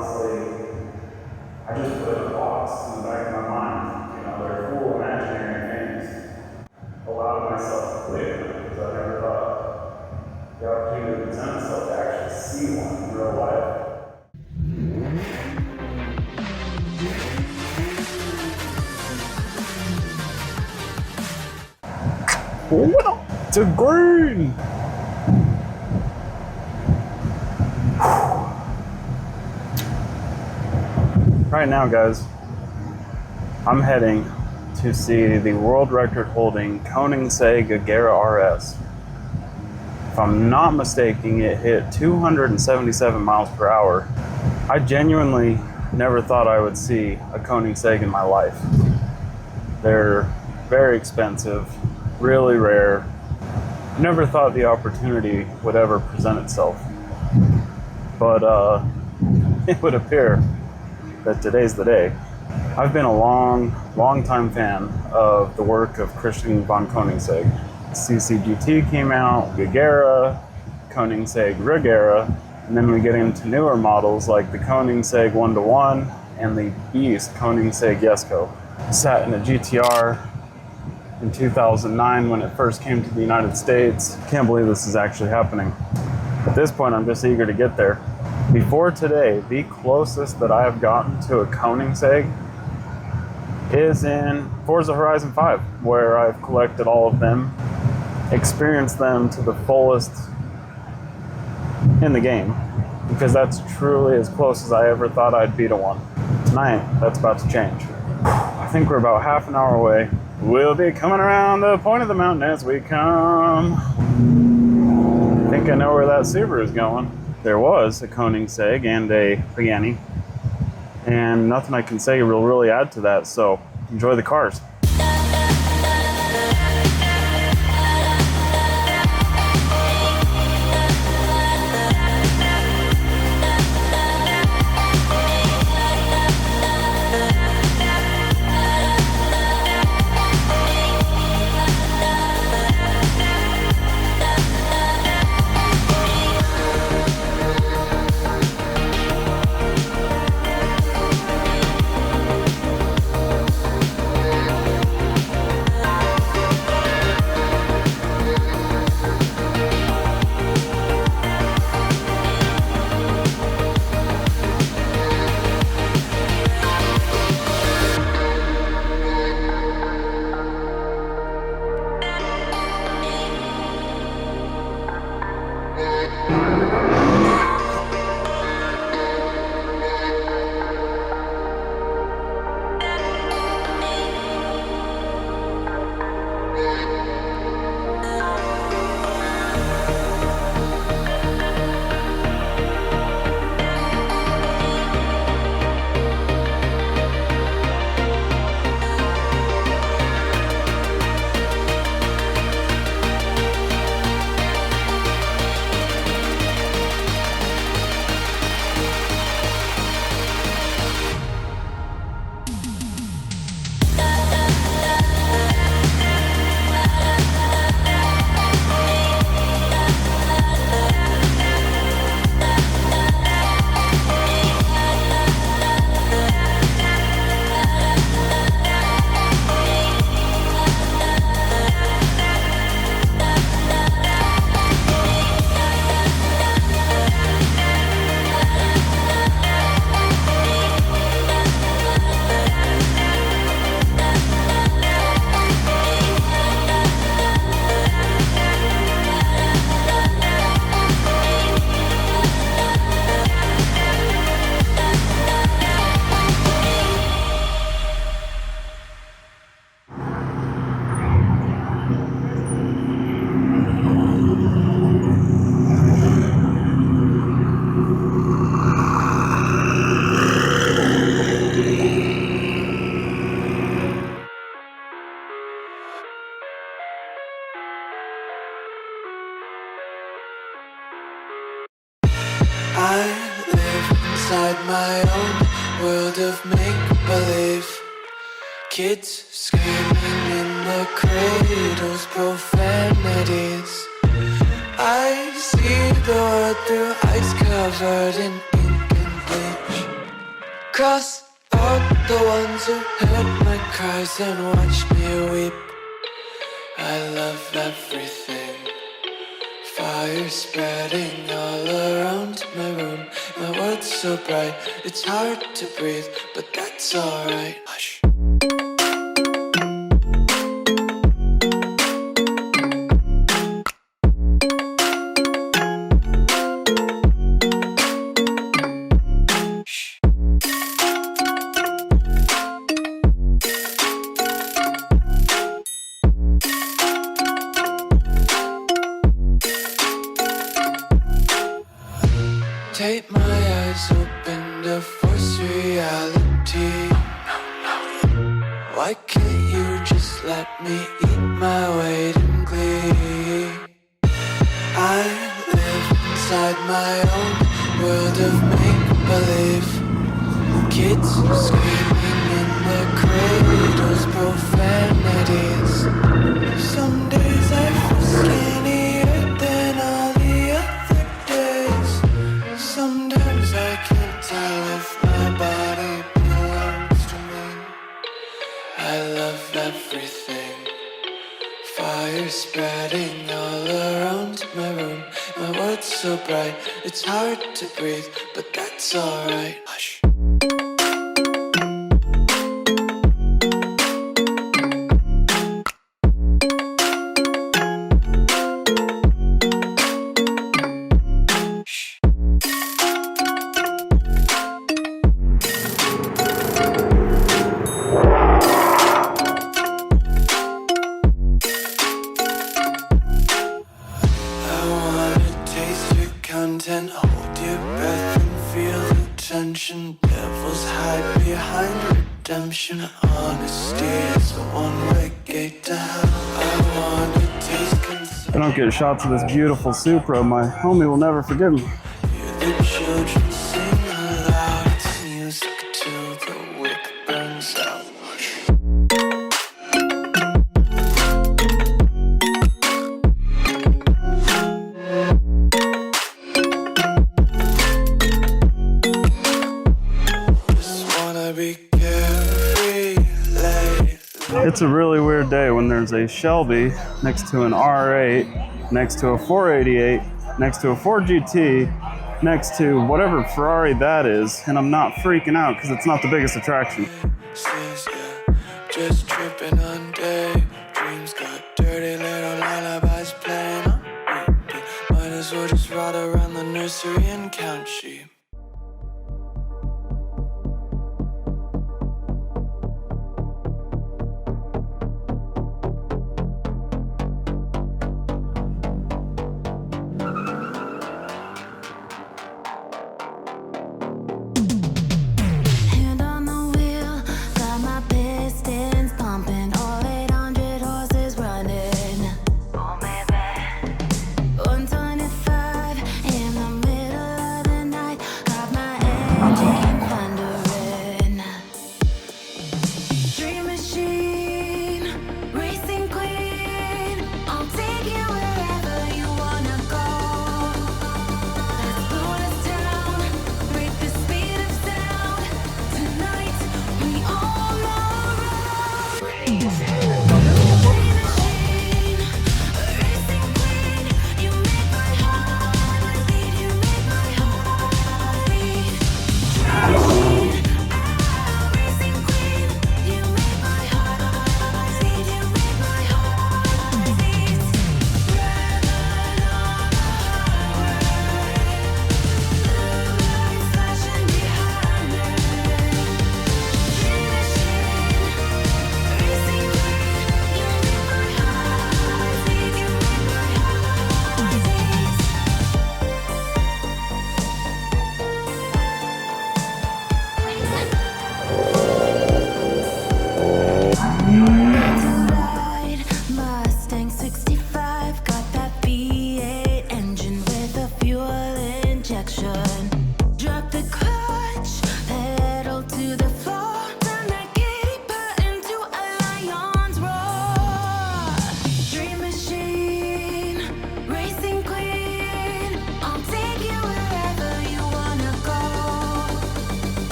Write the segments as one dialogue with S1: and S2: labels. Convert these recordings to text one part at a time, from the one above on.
S1: honestly, I just put in a box in the back of my mind. You know, they're cool imaginary things. Allowed myself to believe in them because I never thought the opportunity would present itself to actually see one in real life. What up to green? Right now, guys, I'm heading to see the world record holding Koeniggsegg Agera RS. If I'm not mistaken, it hit 277 miles per hour. I genuinely never thought I would see a Koenigssegg in my life. They're very expensive, really rare. Never thought the opportunity would ever present itself. But it would appear that today's the day. I've been a long time fan of the work of Christian von Koenigssegg. CCGT came out, Agera, Koeniggsegg Agera, and then we get into newer models like the Koenigssegg 1-1 and the beast Koenigssegg Jesko. Sat in a GTR in 2009 when it first came to the United States. Can't believe this is actually happening. At this point, I'm just eager to get there. Before today, the closest that I have gotten to a Koenigssegg is in Forza Horizon 5, where I've collected all of them, experienced them to the fullest in the game, because that's truly as close as I ever thought I'd be to one. Tonight, that's about to change. I think we're about half an hour away. We'll be coming around the point of the mountain as we come. I think I know where that Subaru is going. There was a Koenigssegg and a Pagani, and nothing I can say will really add to that, so enjoy the cars.
S2: I live inside my own world of make-believe. Kids screaming in the cradles, profanities. I see the world through ice covered in ink and image. Cross out the ones who heard my cries and watched me weep. I love everything. Fire spreading all around my room. My world's so bright, it's hard to breathe, but that's alright. Hush. Take my eyes open to force reality. Why can't you just let me eat my weight in glee? I live inside my own world of make-believe. Kids screaming in the cradles, profanities. Some days I feel skinnier than all the other days. Sometimes I can't tell if my body belongs to me. I love everything. Fire spreading all around my room. My world's so bright, it's hard to breathe, but that's alright. Hush. Hold your breath and feel the tension. Devils hide behind redemption. Honesty is a one-way gate to hell. I want to taste consent.
S1: If I don't get shots of this beautiful Supra, my homie will never forgive me.
S2: Hear the children sing aloud. It's music till the wick burns out.
S1: It's a really weird day when there's a Shelby next to an R8, next to a 488, next to a 4GT, next to whatever Ferrari that is, and I'm not freaking out because it's not the biggest attraction.
S2: Just tripping on day. Dreams got dirty little lullabies playing on repeat. Might as well just ride around the nursery and count sheep.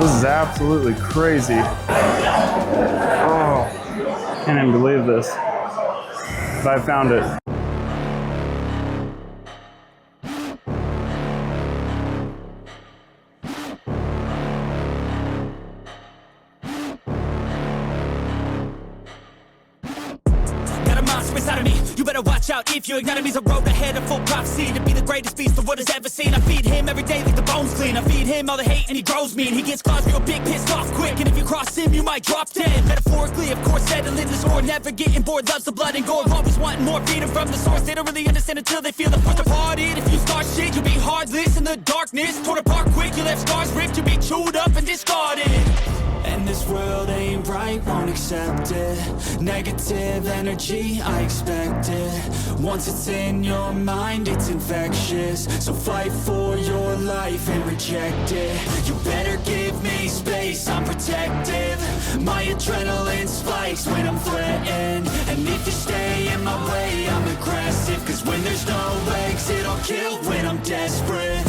S1: This is absolutely crazy. Oh, can't even believe this. But I found it.
S3: Inside of me, you better watch out if your enemy's a road ahead of full prophecy to be the greatest beast the world has ever seen. I feed him every day like the bones clean. I feed him all the hate and he grows mean. He gets claws real big, pissed off quick, and if you cross him, you might drop dead. Metaphorically, of course, settling the score, never getting bored, loves the blood and gore, always wanting more, feeding from the source. They don't really understand until they feel the force departed. If you start shit, you'll be heartless in the darkness, torn apart quick. You left scars ripped, you'll be chewed up and discarded. And this world ain't right, won't accept it. Negative energy, I expect it. Once it's in your mind, it's infectious. So fight for your life and reject it. You better give me space, I'm protective. My adrenaline spikes when I'm threatened. And if you stay in my way, I'm aggressive. Cause when there's no exit, I'll kill when I'm desperate.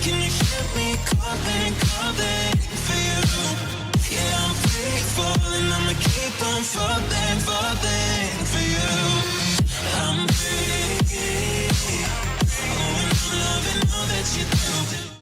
S3: Can you hear me calling for you? Yeah, I'm free falling, I'ma keep on falling.